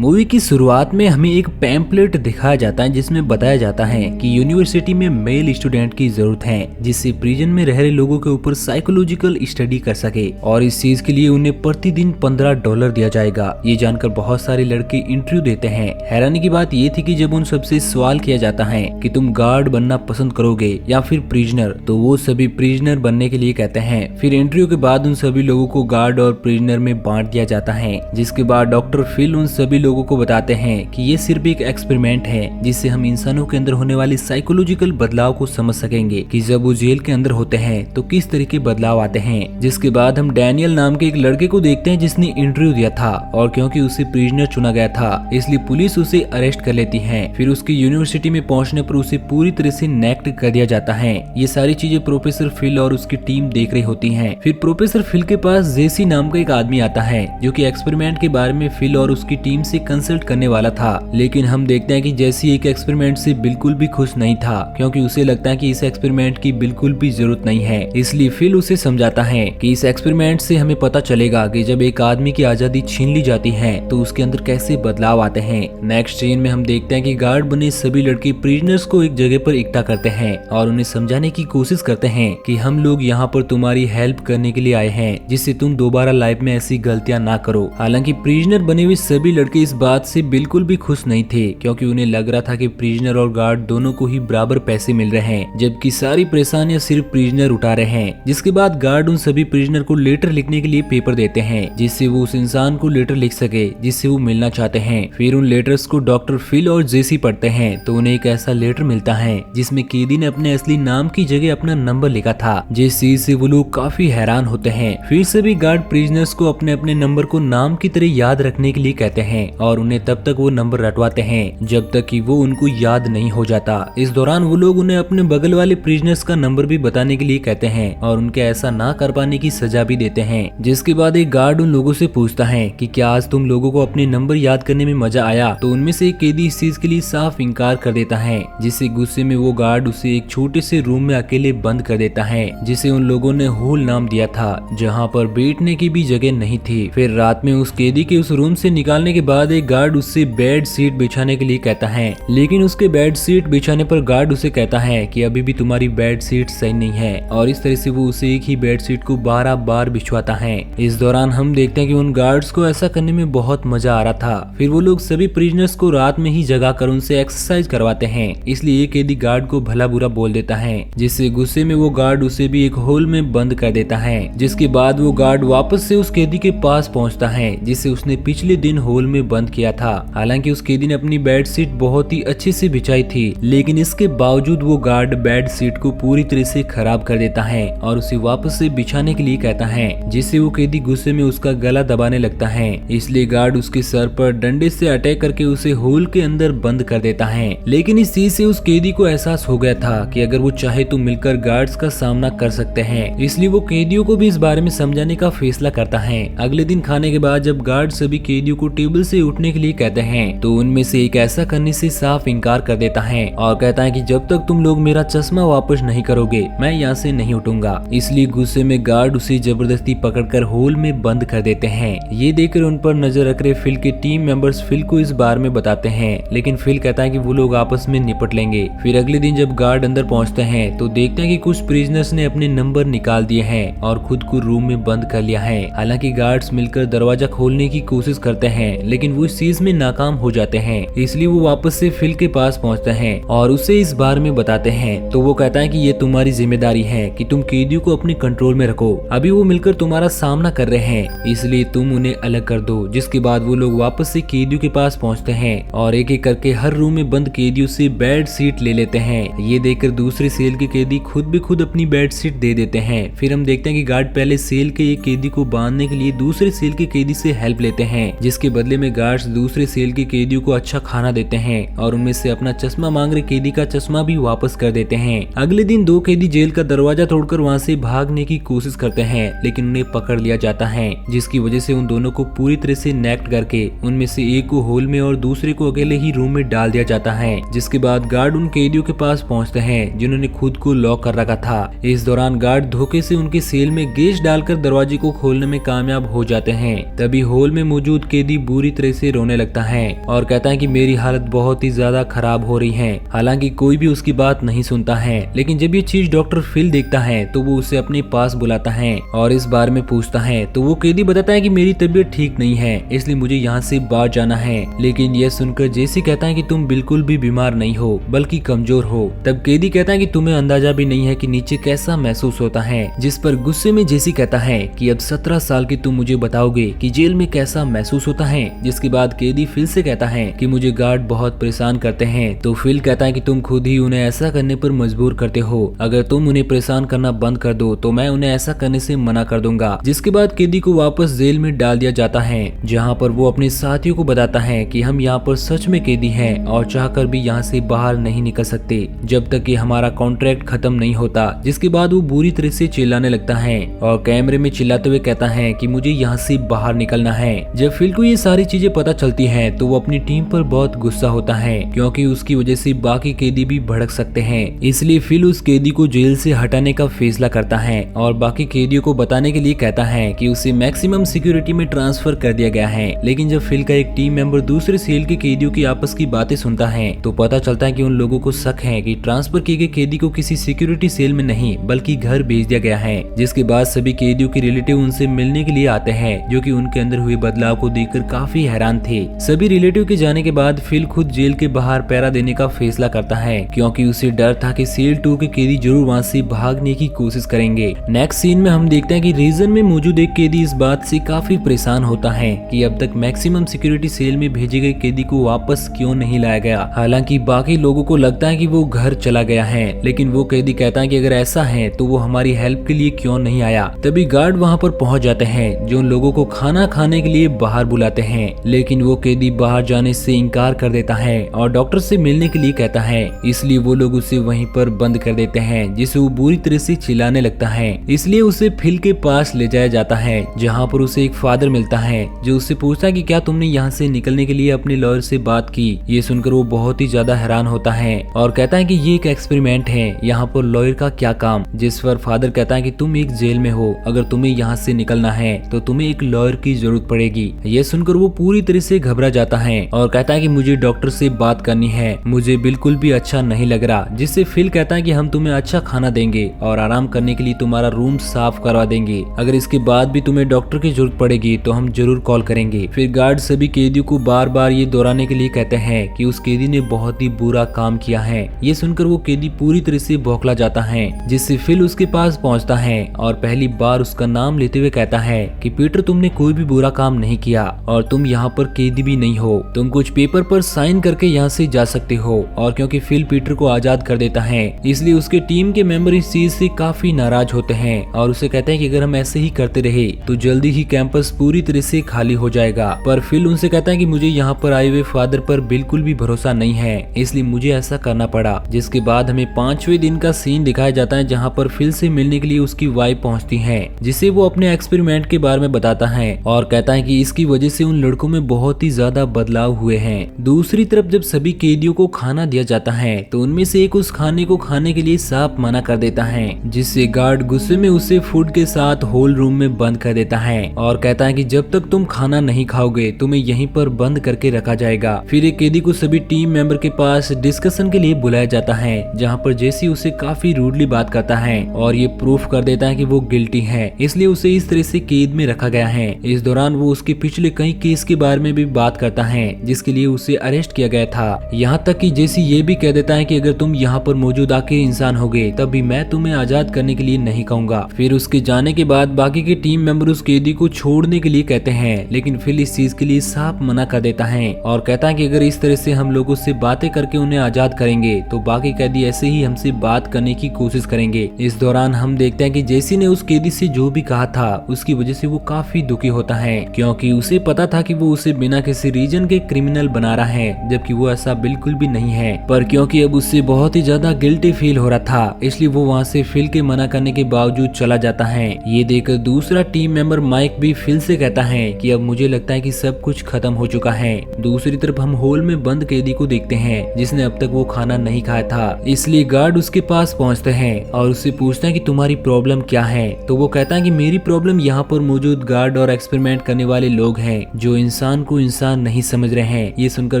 Movie की शुरुआत में हमें एक पैम्पलेट दिखाया जाता है जिसमें बताया जाता है कि यूनिवर्सिटी में मेल स्टूडेंट की जरूरत है जिससे प्रिजन में रह रहे लोगों के ऊपर साइकोलॉजिकल स्टडी कर सके और इस चीज के लिए उन्हें प्रतिदिन $15 दिया जाएगा। ये जानकर बहुत सारे लड़के इंटरव्यू देते हैं। हैरानी की बात ये थी कि जब उन सबसे सवाल किया जाता है कि तुम गार्ड बनना पसंद करोगे या फिर प्रिजनर, तो वो सभी प्रिजनर बनने के लिए कहते हैं। फिर इंटरव्यू के बाद उन सभी लोगों को गार्ड और प्रिजनर में बांट दिया जाता है, जिसके बाद डॉक्टर फिल उन सभी लोगों को बताते हैं कि ये सिर्फ एक एक्सपेरिमेंट है जिससे हम इंसानों के अंदर होने वाले साइकोलॉजिकल बदलाव को समझ सकेंगे कि जब वो जेल के अंदर होते हैं तो किस तरह के बदलाव आते हैं। जिसके बाद हम डैनियल नाम के एक लड़के को देखते हैं जिसने इंटरव्यू दिया था और क्योंकि उसे प्रिजनर चुना गया था इसलिए पुलिस उसे अरेस्ट कर लेती है। फिर उसकी यूनिवर्सिटी में पहुंचने पर उसे पूरी तरह से नेक्ट कर दिया जाता है। ये सारी चीजें प्रोफेसर फिल और उसकी टीम देख रही होती है। फिर प्रोफेसर फिल के पास जेसी नाम का एक आदमी आता है जो कि एक्सपेरिमेंट के बारे में फिल और उसकी टीम से कंसल्ट करने वाला था, लेकिन हम देखते हैं कि जेसी एक एक्सपेरिमेंट से बिल्कुल भी खुश नहीं था क्योंकि उसे लगता है कि इस एक्सपेरिमेंट की बिल्कुल भी जरूरत नहीं है। इसलिए फिल उसे समझाता है कि इस एक्सपेरिमेंट से हमें पता चलेगा कि जब एक आदमी की आजादी छीन ली जाती है तो उसके अंदर कैसे बदलाव आते हैं। नेक्स्ट सीन में हम देखते हैं कि गार्ड बने सभी लड़के प्रिजनर्स को एक जगह पर इकट्ठा करते हैं और उन्हें समझाने की कोशिश करते हैं कि हम लोग यहाँ पर तुम्हारी हेल्प करने के लिए आए हैं जिससे तुम दोबारा लाइफ में ऐसी गलतियां ना करो। हालांकि प्रिजनर बने हुए सभी लड़के इस बात से बिल्कुल भी खुश नहीं थे क्योंकि उन्हें लग रहा था कि प्रिजनर और गार्ड दोनों को ही बराबर पैसे मिल रहे हैं जबकि सारी परेशानियां सिर्फ प्रिजनर उठा रहे हैं। जिसके बाद गार्ड उन सभी प्रिजनर को लेटर लिखने के लिए पेपर देते हैं जिससे वो उस इंसान को लेटर लिख सके जिससे वो मिलना चाहते हैं। फिर उन लेटर्स को डॉक्टर फिल और जेसी पढ़ते हैं तो उन्हें एक ऐसा लेटर मिलता है जिसमें कैदी ने अपने असली नाम की जगह अपना नंबर लिखा था, जिस चीज से वो लोग काफी हैरान होते हैं। फिर सभी गार्ड प्रिजनर्स को अपने अपने नंबर को नाम की तरह याद रखने के लिए कहते हैं और उन्हें तब तक वो नंबर रटवाते हैं जब तक कि वो उनको याद नहीं हो जाता। इस दौरान वो लोग उन्हें अपने बगल वाले प्रिजनर्स का नंबर भी बताने के लिए कहते हैं और उनके ऐसा ना कर पाने की सजा भी देते हैं। जिसके बाद एक गार्ड उन लोगों से पूछता है कि क्या आज तुम लोगों को अपने नंबर याद करने में मजा आया, तो उनमें से एक कैदी इस चीज के लिए साफ इनकार कर देता है, जिससे गुस्से में वो गार्ड उसे एक छोटे से रूम में अकेले बंद कर देता है जिसे उन लोगों ने होल नाम दिया था जहाँ पर बैठने की भी जगह नहीं थी। फिर रात में उस कैदी के उस रूम से निकालने के बाद एक गार्ड उससे बेड शीट बिछाने के लिए कहता है, लेकिन उसके बेड शीट बिछाने पर गार्ड उसे कहता है कि अभी भी तुम्हारी बेड शीट सही नहीं है और इस तरह से वो उसे एक ही बेड शीट को 12 बार बिछवाता है। इस दौरान हम देखते हैं कि उन गार्ड्स को ऐसा करने में बहुत मजा आ रहा था। फिर वो लोग सभी प्रिजनर्स को रात में ही जगा कर उनसे एक्सरसाइज करवाते हैं, इसलिए एक कैदी गार्ड को भला बुरा बोल देता है जिससे गुस्से में वो गार्ड उसे भी एक होल में बंद कर देता है। जिसके बाद वो गार्ड वापस से उस कैदी के पास पहुंचता है जिसे उसने पिछले दिन होल में बंद किया था। हालांकि उस कैदी ने अपनी बेड शीट बहुत ही अच्छे से बिछाई थी, लेकिन इसके बावजूद वो गार्ड बेड शीट को पूरी तरह से खराब कर देता है और उसे वापस से बिछाने के लिए कहता है, जिससे वो कैदी गुस्से में उसका गला दबाने लगता है। इसलिए गार्ड उसके सर पर डंडे से अटैक करके उसे होल के अंदर बंद कर देता है। लेकिन इस चीज से उस कैदी को एहसास हो गया था कि अगर वो चाहे तो मिलकर गार्ड्स का सामना कर सकते हैं, इसलिए वो कैदियों को भी इस बारे में समझाने का फैसला करता है। अगले दिन खाने के बाद जब गार्ड सभी कैदियों को टेबल से उठने के लिए कहते हैं तो उनमें से एक ऐसा करने से साफ इनकार कर देता है और कहता है कि जब तक तुम लोग मेरा चश्मा वापस नहीं करोगे मैं यहाँ से नहीं उठूंगा। इसलिए गुस्से में गार्ड उसे जबरदस्ती पकड़कर होल में बंद कर देते हैं। ये देखकर उन पर नजर रख रहे फिल के टीम मेंबर्स फिल को इस बारे में बताते हैं, लेकिन फिल कहता है कि वो लोग आपस में निपट लेंगे। फिर अगले दिन जब गार्ड अंदर पहुंचते हैं तो देखते हैं कि कुछ प्रिजनर्स ने अपने नंबर निकाल दिए हैं और खुद को रूम में बंद कर लिया है। हालांकि गार्ड्स मिलकर दरवाजा खोलने की कोशिश करते हैं लेकिन वो इस चीज में नाकाम हो जाते हैं, इसलिए वो वापस से फिल के पास पहुंचते हैं और उसे इस बारे में बताते हैं। तो वो कहता है कि ये तुम्हारी जिम्मेदारी है कि तुम कैदियों को अपने कंट्रोल में रखो, अभी वो मिलकर तुम्हारा सामना कर रहे हैं इसलिए तुम उन्हें अलग कर दो। जिसके बाद वो लोग वापस से कैदियों के पास पहुंचते हैं और एक एक करके हर रूम में बंद कैदियों से बेड शीट ले लेते हैं। ये देखकर दूसरे सेल के कैदी खुद अपनी बेड शीट दे देते हैं। फिर हम देखते हैं कि गार्ड पहले सेल के एक कैदी को बांधने के लिए दूसरे सेल के कैदी से हेल्प लेते हैं, जिसके बदले में गार्ड्स दूसरे सेल के कैदियों को अच्छा खाना देते हैं और उनमें से अपना चश्मा मांग रहे कैदी का चश्मा भी वापस कर देते हैं। अगले दिन दो कैदी जेल का दरवाजा तोड़कर वहां से भागने की कोशिश करते हैं लेकिन उन्हें पकड़ लिया जाता है, जिसकी वजह से उन दोनों को पूरी तरह से नेक्ट करके उनमें से एक को होल में और दूसरे को अकेले ही रूम में डाल दिया जाता है। जिसके बाद गार्ड उन कैदियों के पास पहुंचते हैं जिन्होंने खुद को लॉक कर रखा था। इस दौरान गार्ड धोखे से उनके सेल में गैस डालकर दरवाजे को खोलने में कामयाब हो जाते हैं। तभी होल में मौजूद कैदी बुरी तरह तरह से रोने लगता है और कहता है कि मेरी हालत बहुत ही ज्यादा खराब हो रही है। हालांकि कोई भी उसकी बात नहीं सुनता है, लेकिन जब ये चीज डॉक्टर फिल देखता है तो वो उसे अपने पास बुलाता है और इस बारे में पूछता है। तो वो कैदी बताता है कि मेरी तबीयत ठीक नहीं है, इसलिए मुझे यहाँ से बाहर जाना है। लेकिन यह सुनकर जेसी कहता है कि तुम बिल्कुल भी बीमार नहीं हो बल्कि कमजोर हो। तब कैदी कहता है कि तुम्हें अंदाजा भी नहीं है कि नीचे कैसा महसूस होता है, जिस पर गुस्से में जेसी कहता है कि अब 17 साल की तुम मुझे बताओगे कि जेल में कैसा महसूस होता है। जिसके बाद कैदी फिल से कहता है कि मुझे गार्ड बहुत परेशान करते हैं। तो फिल कहता है कि तुम खुद ही उन्हें ऐसा करने पर मजबूर करते हो, अगर तुम उन्हें परेशान करना बंद कर दो तो मैं उन्हें ऐसा करने से मना कर दूंगा। जिसके बाद कैदी को वापस जेल में डाल दिया जाता है, जहाँ पर वो अपने साथियों को बताता है कि हम यहाँ पर सच में कैदी हैं और चाहकर भी यहाँ से बाहर नहीं निकल सकते जब तक कि हमारा कॉन्ट्रैक्ट खत्म नहीं होता। जिसके बाद वो बुरी तरह से चिल्लाने लगता है और कैमरे में चिल्लाते हुए कहता है कि मुझे यहाँ से बाहर निकलना है। जब फिल को ये सारी चीजें पता चलती हैं तो वो अपनी टीम पर बहुत गुस्सा होता है, क्योंकि उसकी वजह से बाकी कैदी भी भड़क सकते हैं। इसलिए फिल उस कैदी को जेल से हटाने का फैसला करता है और बाकी कैदियों को बताने के लिए कहता है कि उसे मैक्सिमम सिक्योरिटी में ट्रांसफर कर दिया गया है। लेकिन जब फिल का एक टीम मेंबर दूसरे सेल के कैदियों की आपस की बातें सुनता है तो पता चलता है कि उन लोगों को शक है कि ट्रांसफर किए गए कैदी को किसी सिक्योरिटी सेल में नहीं बल्कि घर भेज दिया गया है। जिसके बाद सभी कैदियों के रिलेटिव उनसे मिलने के लिए आते हैं, जो कि उनके अंदर हुए बदलाव को देखकर काफी हैरान थे। सभी रिलेटिव के जाने के बाद फिल खुद जेल के बाहर पहरा देने का फैसला करता है, क्योंकि उसे डर था कि सेल 2 के कैदी जरूर वहाँ से भागने की कोशिश करेंगे। नेक्स्ट सीन में हम देखते हैं कि रीजन में मौजूद एक कैदी इस बात से काफी परेशान होता है कि अब तक मैक्सिमम सिक्योरिटी सेल में भेजे गए कैदी को वापस क्यों नहीं लाया गया। हालांकि बाकी लोगों को लगता है कि वो घर चला गया है, लेकिन वो कैदी कहता है कि अगर ऐसा है तो वो हमारी हेल्प के लिए क्यों नहीं आया। तभी गार्ड वहाँ पर पहुँच जाते हैं, जो उन लोगों को खाना खाने के लिए बाहर बुलाते हैं। लेकिन वो कैदी बाहर जाने से इनकार कर देता है और डॉक्टर से मिलने के लिए कहता है, इसलिए वो लोग उसे वहीं पर बंद कर देते हैं, जिसे वो बुरी तरह से चिल्लाने लगता है। इसलिए उसे फिल के पास ले जाया जाता है, जहाँ पर उसे एक फादर मिलता है जो उससे पूछता है कि क्या तुमने यहाँ से निकलने के लिए अपने लॉयर से बात की। ये सुनकर वो बहुत ही ज्यादा हैरान होता है और कहता है कि ये एक एक्सपेरिमेंट है, यहाँ पर लॉयर का क्या काम। जिस पर फादर कहता है कि तुम एक जेल में हो, अगर तुम्हें यहाँ से निकलना है तो तुम्हें एक लॉयर की जरूरत पड़ेगी। ये सुनकर वो पूरी तरह से घबरा जाता है और कहता है कि मुझे डॉक्टर से बात करनी है, मुझे बिल्कुल भी अच्छा नहीं लग रहा। जिससे फिल कहता है कि हम तुम्हें अच्छा खाना देंगे और आराम करने के लिए तुम्हारा रूम साफ करवा देंगे, अगर इसके बाद भी तुम्हें डॉक्टर की जरूरत पड़ेगी तो हम जरूर कॉल करेंगे। फिर गार्ड सभी कैदियों को बार बार ये दोहराने के लिए कहते हैं कि उस कैदी ने बहुत ही बुरा काम किया है। ये सुनकर वो कैदी पूरी तरह से बौखला जाता है, जिससे फिल उसके पास पहुंचता है और पहली बार उसका नाम लेते हुए कहता है कि पीटर तुमने कोई भी बुरा काम नहीं किया और तुम यहाँ पर कैदी भी नहीं हो, तुम कुछ पेपर पर साइन करके यहाँ से जा सकते हो। और क्योंकि फिल पीटर को आजाद कर देता है, इसलिए उसके टीम के मेंबर इस चीज से काफी नाराज होते हैं और उसे कहते हैं कि अगर हम ऐसे ही करते रहे तो जल्दी ही कैंपस पूरी तरह से खाली हो जाएगा। पर फिल उनसे कहता है कि मुझे यहाँ पर आए हुए फादर पर बिल्कुल भी भरोसा नहीं है, इसलिए मुझे ऐसा करना पड़ा। जिसके बाद हमें 5वें दिन का सीन दिखाया जाता है, जहाँ पर फिल से मिलने के लिए उसकी वाइफ पहुँचती है, जिसे वो अपने एक्सपेरिमेंट के बारे में बताता है और कहता है कि इसकी वजह से उन लड़कों में बहुत ही ज्यादा बदलाव हुए हैं। दूसरी तरफ जब सभी कैदियों को खाना दिया जाता है तो उनमें से एक उस खाने को खाने के लिए साफ मना कर देता है, जिससे गार्ड गुस्से में उसे फूड के साथ होल रूम में बंद कर देता है और कहता है कि जब तक तुम खाना नहीं खाओगे तुम्हें यहीं पर बंद करके रखा जाएगा। फिर एक कैदी को सभी टीम मेंबर के पास डिस्कशन के लिए बुलाया जाता है, जहाँ पर जेसी उसे काफी रूडली बात करता है और ये प्रूफ कर देता है कि वो गिल्टी है, इसलिए उसे इस तरह से कैद में रखा गया है। इस दौरान वो उसके पिछले कई केस के बारे में भी बात करता है, जिसके लिए उसे अरेस्ट किया गया था। यहाँ तक कि जेसी ये भी कह देता है कि अगर तुम यहाँ पर मौजूद आखिर इंसान होगे तब भी मैं तुम्हें आजाद करने के लिए नहीं कहूंगा। फिर उसके जाने के बाद बाकी के टीम मेंबर उस कैदी को छोड़ने के लिए कहते हैं, लेकिन फिल इस चीज के लिए साफ मना कर देता है और कहता है कि अगर इस तरह से हम लोगों से बातें करके उन्हें आजाद करेंगे तो बाकी कैदी ऐसे ही हमसे बात करने की कोशिश करेंगे। इस दौरान हम देखते हैं कि जेसी ने उस कैदी से जो भी कहा था उसकी वजह से वो काफी दुखी होता है, क्योंकि उसे पता था कि वो उसे बिना किसी रीजन के क्रिमिनल बना रहा है, जबकि वो ऐसा बिल्कुल भी नहीं है। पर क्योंकि अब उससे बहुत ही ज्यादा गिल्टी फील हो रहा था, इसलिए वो वहाँ से फिल के मना करने के बावजूद चला जाता है। ये देखकर दूसरा टीम मेंबर माइक भी फिल से कहता है कि अब मुझे लगता है कि सब कुछ खत्म हो चुका है। दूसरी तरफ हम होल में बंद कैदी को देखते हैं जिसने अब तक वो खाना नहीं खाया था, इसलिए गार्ड उसके पास पहुंचते हैं और उससे पूछते हैं कि तुम्हारी प्रॉब्लम क्या है। तो वो कहता है कि मेरी प्रॉब्लम यहाँ पर मौजूद गार्ड और एक्सपेरिमेंट करने वाले लोग हैं जो इन इंसान को इंसान नहीं समझ रहे हैं। ये सुनकर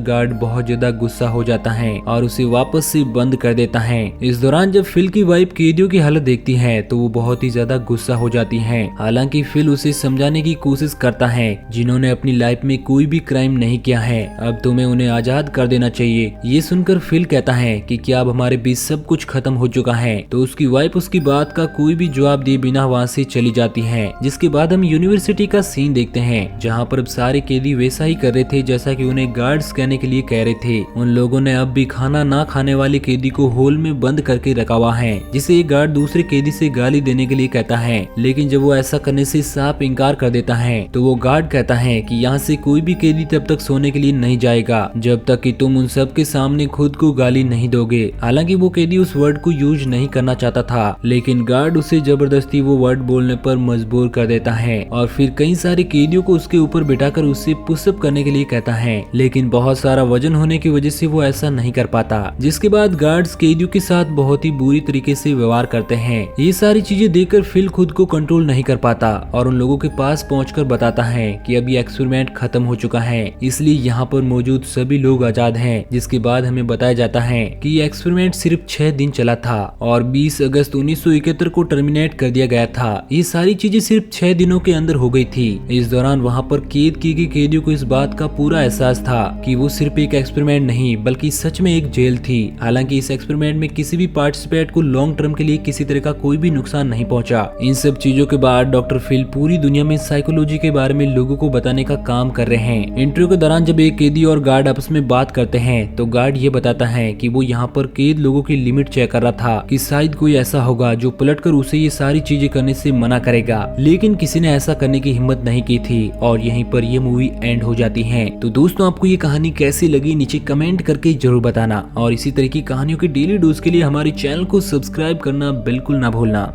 गार्ड बहुत ज्यादा गुस्सा हो जाता है और उसे वापस से बंद कर देता है। इस दौरान जब फिल की वाइफ कैदियों की हालत देखती है तो वो बहुत ही ज्यादा गुस्सा हो जाती है। हालांकि फिल उसे समझाने की कोशिश करता है, जिन्होंने अपनी लाइफ में कोई भी क्राइम नहीं किया है, अब तुम्हें उन्हें आजाद कर देना चाहिए। ये सुनकर फिल कहता है कि क्या अब हमारे बीच सब कुछ खत्म हो चुका है। तो उसकी वाइफ उसकी बात का कोई भी जवाब दिए बिना वहाँ से चली जाती है। जिसके बाद हम यूनिवर्सिटी का सीन देखते हैं, जहाँ पर अब सारे कैदी वैसा ही कर रहे थे जैसा कि उन्हें गार्ड्स कहने के लिए कह रहे थे। उन लोगों ने अब भी खाना ना खाने वाले कैदी को होल में बंद करके रखा हुआ है, जिसे एक गार्ड दूसरे कैदी से गाली देने के लिए कहता है। लेकिन जब वो ऐसा करने से साफ इनकार कर देता है तो वो गार्ड कहता है कि यहाँ से कोई भी कैदी तब तक सोने के लिए नहीं जाएगा जब तक कि तुम उन सब के सामने खुद को गाली नहीं दोगे। हालांकि वो कैदी उस वर्ड को यूज नहीं करना चाहता था, लेकिन गार्ड उसे जबरदस्ती वो वर्ड बोलने पर मजबूर कर देता है और फिर कई सारे कैदियों को उसके ऊपर बिठाकर उससे पुशअप करने के लिए कहता है। लेकिन बहुत सारा वजन होने की वजह से वो ऐसा नहीं कर पाता, जिसके बाद गार्ड्स कैदियों के साथ बहुत ही बुरी तरीके से व्यवहार करते हैं। ये सारी चीजें देखकर फिल खुद को कंट्रोल नहीं कर पाता और उन लोगों के पास पहुंचकर बताता है कि अब ये एक्सपेरिमेंट खत्म हो चुका है, इसलिए यहाँ पर मौजूद सभी लोग आजाद हैं। जिसके बाद हमें बताया जाता है कि ये एक्सपेरिमेंट सिर्फ 6 दिन चला था और 20 अगस्त 1971 को टर्मिनेट कर दिया गया था। ये सारी चीजें सिर्फ 6 दिनों के अंदर हो गई थी। इस दौरान वहाँ पर कैद की गई कैदियों को इस बात का पूरा एहसास था कि वो सिर्फ एक एक्सपेरिमेंट नहीं बल्कि सच में एक जेल थी। हालांकि इस एक्सपेरिमेंट में किसी भी पार्टिसिपेंट को लॉन्ग टर्म के लिए किसी तरह का कोई भी नुकसान नहीं पहुंचा। इन सब चीजों के बाद डॉक्टर फिल पूरी दुनिया में साइकोलॉजी के बारे में लोगों को बताने का काम कर रहे हैं। इंटरव्यू के दौरान जब एक कैदी और गार्ड आपस में बात करते हैं तो गार्ड ये बताता है कि वो यहाँ पर कैद लोगों की लिमिट चेक कर रहा था कि शायद कोई ऐसा होगा जो पलटकर उसे ये सारी चीजें करने से मना करेगा, लेकिन किसी ने ऐसा करने की हिम्मत नहीं की थी और यहीं पर ये मूवी एंड हो जाती है। तो दोस्तों, आपको ये कहानी कैसी लगी नीचे कमेंट करके जरूर बताना और इसी तरह की कहानियों की डेली डोज के लिए हमारे चैनल को सब्सक्राइब करना बिल्कुल ना भूलना।